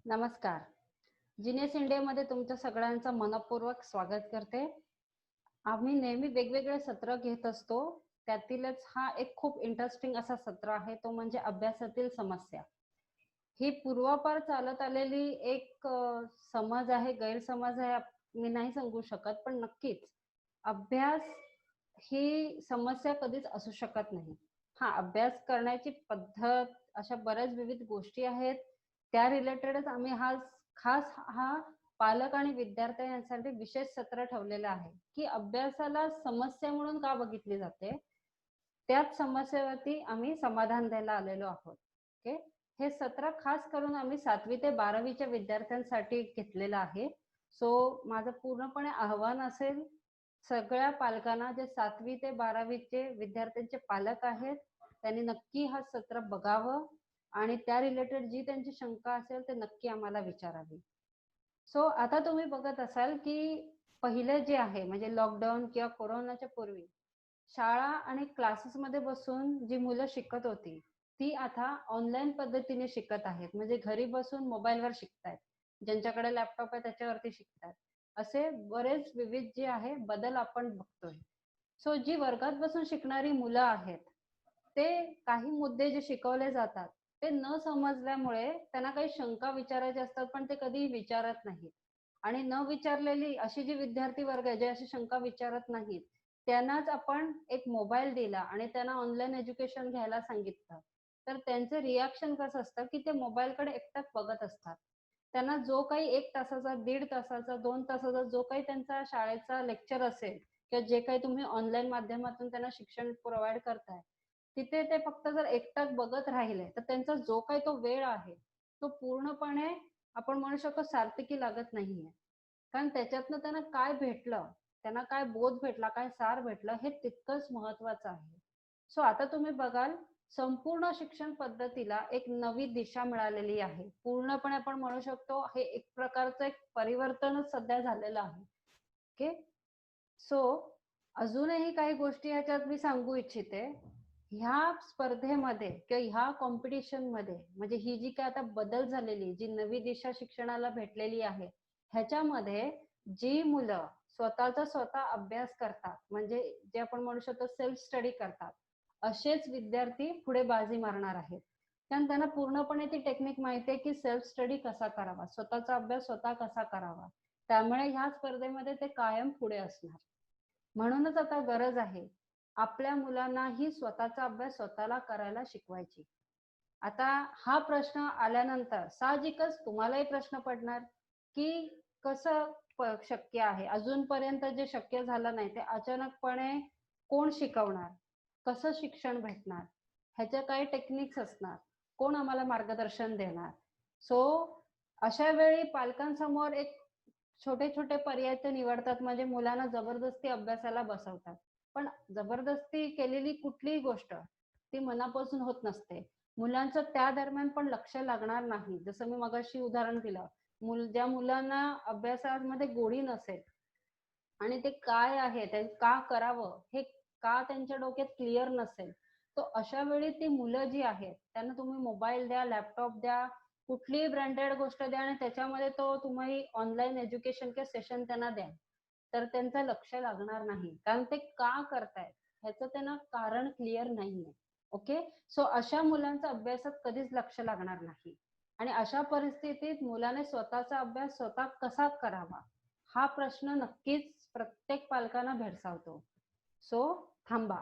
नमस्कार. जिनियस इंडियामध्ये तुमच्या सगळ्यांचं मनःपूर्वक स्वागत करते. आम्ही नेहमी वेगवेगळे सत्र घेत असतो. त्यातीलच हा एक खूप इंटरेस्टिंग असा सत्र आहे, तो म्हणजे अभ्यासातील समस्या. ही पूर्वापार चालत आलेली एक समज आहे, गैरसमज आहे, मी नाही सांगू शकत, पण नक्कीच अभ्यास ही समस्या कधीच असू शकत नाही. हां, अभ्यास करण्याची पद्धत अशा बऱ्याच विविध गोष्टी आहेत. त्या रिलेटेडच आम्ही खास हा पालक आणि विद्यार्थी यांसाठी विशेष सत्र ठेवलेलं आहे, की अभ्यासाला समस्या म्हणून का बघितली जाते? त्याच समस्येवरती आम्ही समाधान द्यायला आलेलो आहोत. ओके. हे सत्र खास करून आम्ही 7वी ते 12वीच्या विद्यार्थ्यांसाठी घेतलेलं आहे. सो माझं पूर्णपणे आव्हान असेल सगळ्या पालकांना, जे 7वी ते 12वीचे विद्यार्थ्यांचे पालक आहेत, त्यांनी नक्की हा सत्र बघावं आणि त्या रिलेटेड जी त्यांची शंका असेल ते नक्की आम्हाला विचारावी. सो आता तुम्ही बघत असाल, की पहिले जे आहे म्हणजे लॉकडाऊन किंवा कोरोनाच्या पूर्वी शाळा आणि क्लासेसमध्ये बसून जी मुलं शिकत होती, ती आता ऑनलाईन पद्धतीने शिकत आहेत. म्हणजे घरी बसून मोबाईलवर शिकतायत. ज्यांच्याकडे लॅपटॉप आहे त्याच्यावरती शिकतायत. असे बरेच विविध जे आहे बदल आपण बघतोय. सो जी वर्गात बसून शिकणारी मुलं आहेत, ते काही मुद्दे जे शिकवले जातात, ते न समजल्यामुळे त्यांना काही शंका विचारायच्या असतात, पण ते कधी विचारत नाहीत. आणि न विचारलेली अशी जी विद्यार्थी वर्ग आहे, जे अशी शंका विचारत नाहीत, त्यांनाच आपण एक मोबाईल दिला आणि त्यांना ऑनलाईन एज्युकेशन घ्यायला सांगितलं, तर त्यांचं रिएक्शन कसं असतं, की ते मोबाईलकडे एकटक बघत असतात. त्यांना जो काही 1 तासाचा, 1.5 तासाचा, 2 तासाचा जो काही त्यांचा शाळेचा लेक्चर असेल किंवा जे काही तुम्ही ऑनलाईन माध्यमातून त्यांना शिक्षण प्रोव्हाईड करताय, तिथे ते फक्त जर एकटक बघत राहिले, तर त्यांचा जो काही तो वेळ आहे, तो पूर्णपणे आपण म्हणू शकतो सार्थकी लागत नाहीये. कारण त्याच्यातनं त्यांना काय भेटलं, त्यांना काय बोध भेटला, काय सार भेटलं, हे तितकंच महत्वाचं आहे. सो आता तुम्ही बघाल, संपूर्ण शिक्षण पद्धतीला एक नवी दिशा मिळालेली आहे. पूर्णपणे आपण म्हणू शकतो हे एक प्रकारचं एक परिवर्तनच सध्या झालेलं आहे. ओके. सो अजूनही काही गोष्टी ह्याच्यात मी सांगू इच्छिते. ह्या स्पर्धेमध्ये किंवा ह्या कॉम्पिटिशनमध्ये म्हणजे ही जी काय आता बदल झालेली, जी नवी दिशा शिक्षणाला भेटलेली आहे, ह्याच्यामध्ये जी मुलं स्वतःचा स्वतः अभ्यास करतात, म्हणजे जे आपण म्हणू शकतो सेल्फ स्टडी करतात, असेच विद्यार्थी पुढे बाजी मारणार आहेत. कारण त्यांना पूर्णपणे ती टेक्निक माहिती आहे, की सेल्फ स्टडी कसा करावा, स्वतःचा अभ्यास स्वतः कसा करावा. त्यामुळे ह्या स्पर्धेमध्ये ते कायम पुढे असणार. म्हणूनच आता गरज आहे आपल्या मुलांनाही स्वतःचा अभ्यास स्वतःला करायला शिकवायची. आता हा प्रश्न आल्यानंतर साहजिकच तुम्हालाही प्रश्न पडणार, की कसं शक्य आहे? अजूनपर्यंत जे शक्य झालं नाही ते अचानकपणे कोण शिकवणार? कसं शिक्षण भेटणार? ह्याच्या काही टेक्निक्स असणार. कोण आम्हाला मार्गदर्शन देणार? सो अशा वेळी पालकांसमोर एक छोटे-छोटे पर्याय ते निवडतात, म्हणजे मुलांना जबरदस्ती अभ्यासाला बसवतात. पण जबरदस्ती केलेली कुठलीही गोष्ट ती मनापासून होत नसते. मुलांचं त्या दरम्यान पण लक्ष लागणार नाही. जसं मी मगाशी उदाहरण दिलं. ज्या मुलांना अभ्यासामध्ये गोडी नसेल आणि ते काय आहे, ते का करावं, हे का त्यांच्या डोक्यात क्लिअर नसेल, तो अशा वेळी ती मुलं जी आहेत, त्यांना तुम्ही मोबाईल द्या, लॅपटॉप द्या, कुठलीही ब्रँडेड गोष्ट द्या आणि त्याच्यामध्ये तो तुम्ही ऑनलाईन एज्युकेशन किंवा सेशन त्यांना द्या. तर त्यांचं लक्ष लागणार नाही. कारण ते का करतायत ह्याचं त्यांना कारण क्लिअर नाहीये. ओके. सो अशा मुलांचा अभ्यासात कधीच लक्ष लागणार नाही. आणि अशा परिस्थितीत मुलाने स्वतःचा अभ्यास स्वतः कसा करावा, हा प्रश्न नक्कीच प्रत्येक पालकांना भेडसावतो. सो थांबा.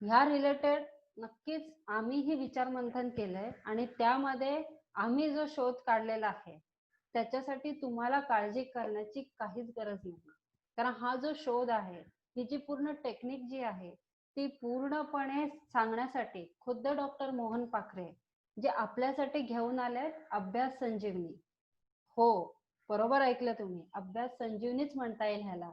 ह्या रिलेटेड नक्कीच आम्हीही विचारमंथन केलंय आणि त्यामध्ये आम्ही जो शोध काढलेला आहे, त्याच्यासाठी तुम्हाला काळजी करण्याची काहीच गरज नाही. कारण हा जो शोध आहे, ही जी पूर्ण टेक्निक जी आहे, ती पूर्णपणे सांगण्यासाठी खुद्द डॉक्टर मोहन पाखरे, जे आपल्यासाठी घेऊन आले अभ्यास संजीवनी. हो, बरोबर ऐकलं तुम्ही. अभ्यास संजीवनीच म्हणता येईल ह्याला.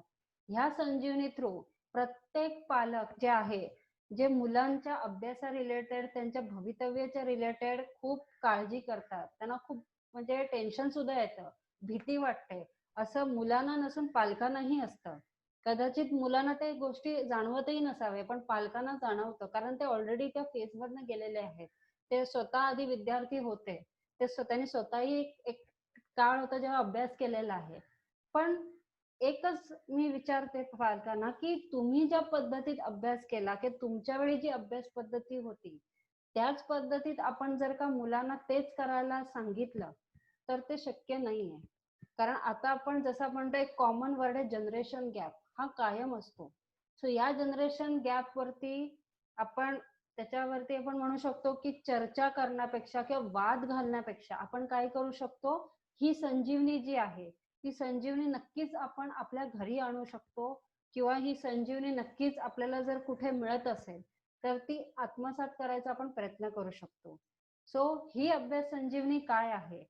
ह्या संजीवनी थ्रू प्रत्येक पालक जे आहे, जे मुलांच्या अभ्यासा रिलेटेड, त्यांच्या भवितव्याच्या रिलेटेड खूप काळजी करतात. त्यांना खूप म्हणजे टेन्शन सुद्धा येतं, भीती वाटते. असं मुलांना नसून पालकांनाही असतं. कदाचित मुलांना ते गोष्टी जाणवतही नसावे, पण पालकांना जाणवतं. कारण ते ऑलरेडी त्या फेजमधनं गेलेले आहेत. ते स्वतः आधी विद्यार्थी होते. त्यांनी स्वतःही एक काळ होता जेव्हा अभ्यास केलेला आहे. पण एकच मी विचारते पालकांना, की तुम्ही ज्या पद्धतीत अभ्यास केला, की तुमच्या वेळी जी अभ्यास पद्धती होती, त्याच पद्धतीत आपण जर का मुलांना तेच करायला सांगितलं, तर ते शक्य नाहीये. कारण आता आपण जसं म्हणतो एक कॉमन वर्ड आहे जनरेशन गॅप, हा कायम असतो. सो या जनरेशन गॅप वरती आपण त्याच्यावरती आपण म्हणू शकतो की चर्चा करण्यापेक्षा किंवा वाद घालण्यापेक्षा आपण काय करू शकतो, ही संजीवनी जी आहे ती संजीवनी नक्कीच आपण आपल्या घरी आणू शकतो किंवा ही संजीवनी नक्कीच आपल्याला जर कुठे मिळत असेल तर ती आत्मसात करायचा आपण प्रयत्न करू शकतो. सो ही अभ्यास संजीवनी काय आहे,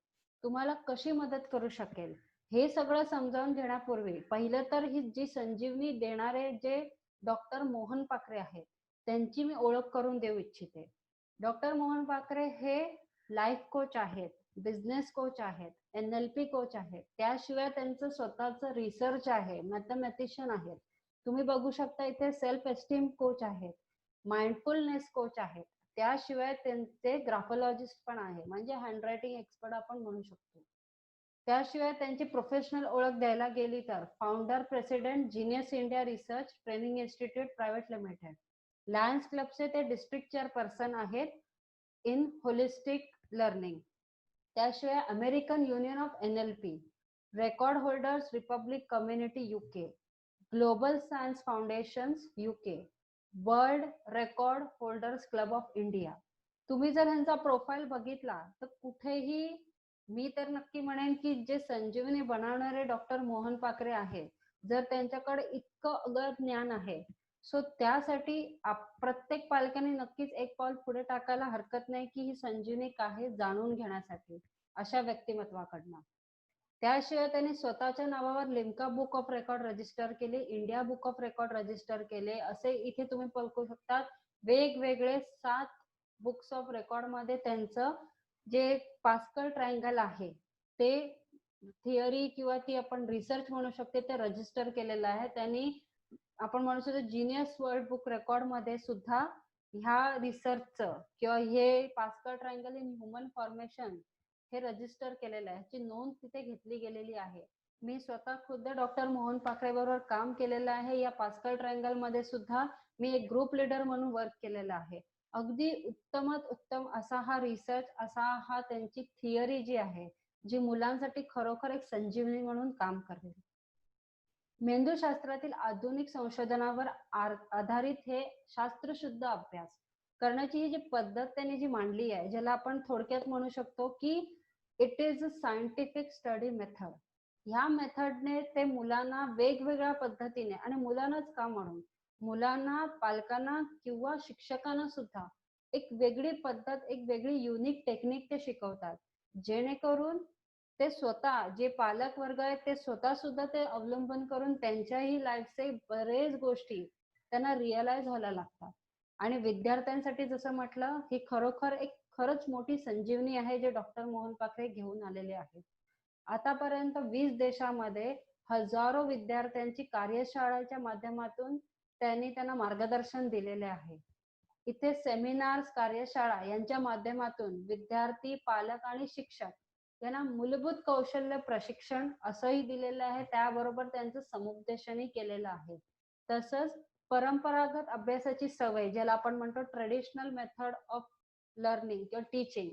तुम्हाला कशी मदत करू शकेल, हे सगळं समजावून घेण्यापूर्वी पहिलं तर ही जी संजीवनी देणारे जे डॉक्टर मोहन पाखरे आहेत त्यांची मी ओळख करून देऊ इच्छिते. डॉक्टर मोहन पाखरे हे लाईफ कोच आहेत, बिझनेस कोच आहेत, NLP कोच आहेत, त्याशिवाय त्यांचं स्वतःचं रिसर्च आहे, मॅथमॅटिशियन आहेत. तुम्ही बघू शकता इथे सेल्फ एस्टीम कोच आहेत, माइंडफुलनेस कोच आहेत, त्याशिवाय त्यांचे ग्राफोलॉजिस्ट पण आहे, म्हणजे हँडरायटिंग एक्सपर्ट आपण म्हणू शकतो. त्याशिवाय त्यांची प्रोफेशनल ओळख द्यायला गेली तर founder president genius India research training institute private limited, lions क्लबचे ते डिस्ट्रिक्ट चेअरपर्सन आहेत इन होलिस्टिक लर्निंग. त्याशिवाय American union of NLP, record holders republic community UK, global science foundation UK, world record holders club of India. तुम्ही जर ह्यांचा profile बघितला तर कुठेही मी तर नक्की म्हणेन की जे संजीवनी बनवणारे डॉक्टर मोहन पाखरे आहेत, जर त्यांच्याकडे इतकं अगद ज्ञान आहे, सो त्यासाठी प्रत्येक पालकांनी नक्कीच एक पाऊल पुढे टाकायला हरकत नाही की ही संजीवनी काय जाणून घेण्यासाठी अशा व्यक्तिमत्वाकडनं. त्याशिवाय त्यांनी स्वतःच्या नावावर Limca book of record register केले, India book of record register केले, असे इथे तुम्ही बघू शकता वेगवेगळे 7 बुक्स ऑफ रेकॉर्ड मध्ये त्यांचं जे पास्कल ट्रायंगल आहे ते थिअरी किंवा ती आपण रिसर्च म्हणू शकते ते रजिस्टर केलेलं आहे त्यांनी. आपण म्हणू शकतो जीनियस वर्ल्ड बुक रेकॉर्ड मध्ये सुद्धा ह्या रिसर्चचं किंवा हे pascal triangle in human formation हे रजिस्टर केलेलं आहे, ह्याची नोंद तिथे घेतली गेलेली आहे. मी स्वतः खुद्द डॉक्टर मोहन पाखरे बरोबर काम केलेलं आहे. या पास्कल ट्रायंगल मध्ये सुद्धा मी एक ग्रुप लीडर म्हणून वर्क केलेलं आहे. अगदी उत्तमात उत्तम असा हा रिसर्च, असा हा त्यांची थिअरी जी आहे जी मुलांसाठी खरोखर एक संजीवनी म्हणून काम करेल. मेंदूशास्त्रातील आधुनिक संशोधनावर आधारित हे शास्त्रशुद्ध अभ्यास करण्याची ही जी पद्धत त्यांनी जी मांडली आहे, ज्याला आपण थोडक्यात म्हणू शकतो की it is a scientific study method. ह्या मेथडने ते मुलांना वेगवेगळ्या पद्धतीने, आणि मुलांनाच का म्हणून, मुलांना, पालकांना किंवा शिक्षकांना सुद्धा एक वेगळी पद्धत, एक वेगळी युनिक टेक्निक ते शिकवतात, जेणेकरून ते स्वतः जे पालक वर्ग आहेत ते स्वतः सुद्धा ते अवलंबन करून त्यांच्याही लाईफचे बरेच गोष्टी त्यांना रिअलाइज व्हायला लागतात. आणि विद्यार्थ्यांसाठी जसं म्हटलं, ही खरोखर एक खरंच मोठी संजीवनी आहे जे डॉक्टर मोहन पाखरे घेऊन आलेले आहेत. आतापर्यंत 20 देशामध्ये हजारो विद्यार्थ्यांची कार्यशाळेच्या माध्यमातून त्यांना मार्गदर्शन दिलेले आहे. इथे सेमिनार्स, कार्यशाळा यांच्या माध्यमातून विद्यार्थी, पालक आणि शिक्षक यांना मूलभूत कौशल्य प्रशिक्षण असंही दिलेलं आहे, त्याबरोबर त्यांचं समुपदेशनही केलेलं आहे. तसंच परंपरागत अभ्यासाची सवय, ज्याला आपण म्हणतो ट्रेडिशनल मेथड ऑफ लर्निंग किंवा टीचिंग,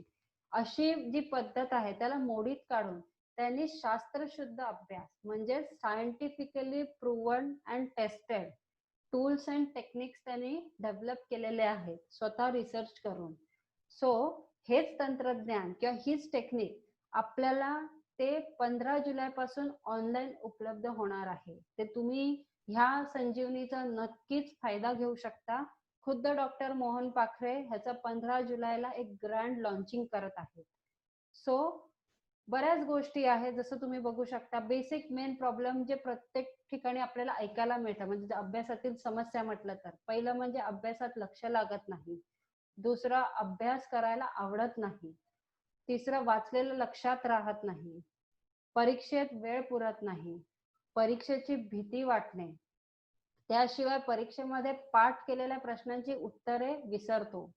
अशी जी पद्धत आहे त्याला मोडीत काढून त्यांनी शास्त्रशुद्ध अभ्यास म्हणजे scientifically proven and tested tools and techniques त्यांनी डेव्हलप केलेले आहेत स्वतः रिसर्च करून. सो हेच तंत्रज्ञान किंवा हीच टेक्निक आपल्याला ते 15 जुलै पासून ऑनलाईन उपलब्ध होणार आहे. ते तुम्ही ह्या संजीवनीचा नक्कीच फायदा घेऊ शकता. खुद्द डॉक्टर मोहन पाखरे ह्याचा 15 जुलैला एक ग्रँड लॉन्चिंग करत आहेत. सो बऱ्याच गोष्टी आहेत, जसं तुम्ही बघू शकता बेसिक मेन प्रॉब्लेम जे प्रत्येक ठिकाणी आपल्याला ऐकायला मिळतं, म्हणजे अभ्यासातील समस्या म्हटलं तर पहिलं म्हणजे अभ्यासात लक्ष लागत नाही, दुसरं अभ्यास करायला आवडत नाही, तिसरं वाचलेलं लक्षात राहत नाही, परीक्षेत वेळ पुरत नाही, परीक्षेची भीती वाटणे, त्याशिवाय परीक्षेमध्ये पाठ केलेल्या प्रश्नांची उत्तरे विसरतो,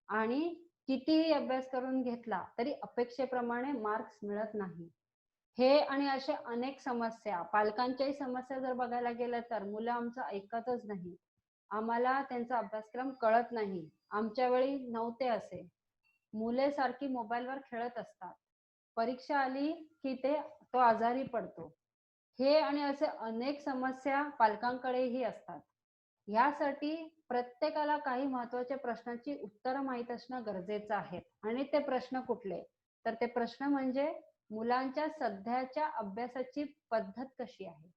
आणि कितीही अभ्यास करून घेतला तरी अपेक्षेप्रमाणे मार्क्स मिळत नाही. हे आणि असे अनेक समस्या, पालकांच्याही समस्या जर बघायला गेलं तर मुलं आमचं ऐकतच नाही. आम्हाला त्यांचा अभ्यासक्रम कळत नाही. आमच्या वेळी नव्हते असे. मुले सारखी मोबाईलवर खेळत असतात. परीक्षा आली की तो आजारी पडतो. हे आणि असे अनेक समस्या पालकांकडेही असतात. यासाठी प्रत्येकाला काही महत्त्वाच्या प्रश्नांची उत्तरं माहीत असणं गरजेचं आहे. आणि ते प्रश्न कुठले? तर ते प्रश्न म्हणजे मुलांच्या सध्याच्या अभ्यासाची पद्धत कशी आहे?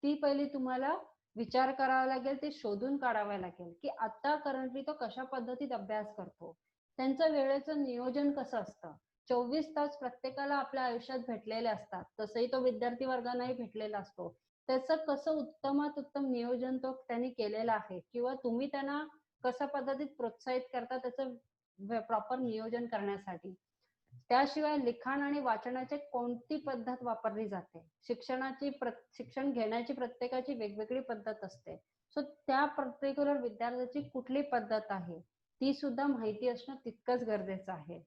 ती पहिली तुम्हाला विचार करावा लागेल, ते शोधून काढावं लागेल, की आता करंटली तो कशा पद्धतीत अभ्यास करतो. त्यांचं वेळेचं नियोजन कसं असतं. 24 तास प्रत्येकाला आपल्या आयुष्यात भेटलेले असतात. तसंही तो विद्यार्थी वर्गांनाही भेटलेला असतो. त्याचं कसं उत्तमात उत्तम नियोजन तो त्यांनी केलेलं आहे किंवा तुम्ही त्यांना कशा पद्धतीत प्रोत्साहित करता त्याचं प्रॉपर नियोजन करण्यासाठी. त्याशिवाय लिखाण आणि वाचनाची कोणती पद्धत वापरली जाते. शिक्षण घेण्याची प्रत्येकाची वेगवेगळी पद्धत असते. सो त्या पर्टिक्युलर विद्यार्थ्याची कुठली पद्धत आहे ती सुद्धा माहिती असणं तितकंच गरजेचं आहे.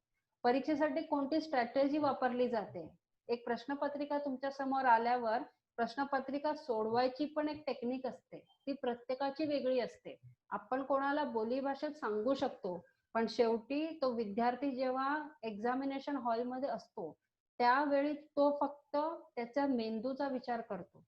परीक्षेसाठी कोणती स्ट्रॅटेजी वापरली जाते. एक प्रश्नपत्रिका तुमच्या समोर आल्यावर प्रश्नपत्रिका सोडवायची पण एक टेक्निक असते. ती प्रत्येकाची वेगळी असते. आपण कोणाला बोलीभाषेत सांगू शकतो, पण शेवटी तो विद्यार्थी जेव्हा एक्झामिनेशन हॉलमध्ये असतो त्यावेळी तो फक्त त्याच्या मेंदूचा विचार करतो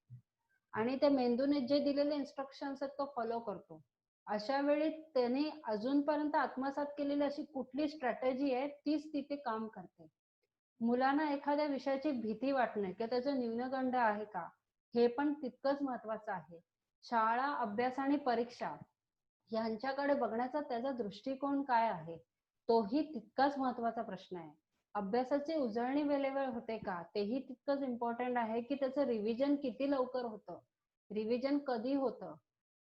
आणि त्या मेंदूने जे दिलेले इन्स्ट्रक्शन्स आहेत तो फॉलो करतो. अशा वेळी त्याने अजूनपर्यंत आत्मसात केलेली अशी कुठली स्ट्रॅटेजी आहे तीच तिथे काम करते. मुलांना एखाद्या विषयाची भीती वाटणे किंवा त्याचा न्यूनगंड आहे का हे पण तितकंच महत्वाचं आहे. शाळा, अभ्यास आणि परीक्षा यांच्याकडे बघण्याचा त्याचा दृष्टिकोन काय आहे तोही तितकाच महत्वाचा प्रश्न आहे. अभ्यासाची उजळणी वेळेवर होते का तेही तितकंच इम्पॉर्टंट आहे, की त्याचं रिव्हिजन किती लवकर होतं, रिव्हिजन कधी होतं,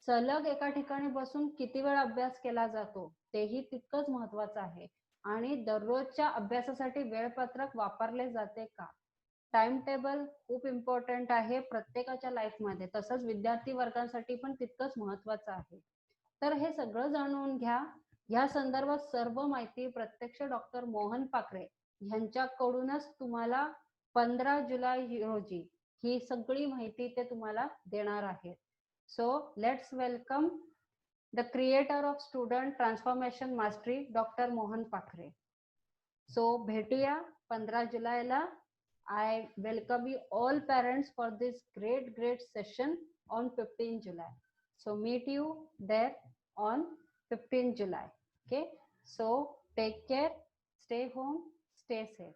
सलग एका ठिकाणी बसून किती वेळ अभ्यास केला जातो तेही तितकंच महत्वाचं आहे. आणि दररोजच्या अभ्यासासाठी वेळपत्रक वापरले जाते का. टाइम टेबल खूप इम्पॉर्टंट आहे प्रत्येकाच्या लाईफमध्ये, तसंच विद्यार्थी वर्गांसाठी पण तितकंच महत्वाचं आहे. तर हे सगळं जाणून घ्या. या संदर्भात सर्व माहिती प्रत्यक्ष डॉक्टर मोहन पाखरे यांच्याकडूनच तुम्हाला 15 जुलै रोजी ही सगळी माहिती ते तुम्हाला देणार आहेत. So let's welcome the creator of student transformation mastery doctor Mohan पाखरे. सो भेटूया 15 जुलैला. I welcome you all parents for this great session on 15 July. So meet you there on 15 July. Okay. So take care, stay home, stay safe.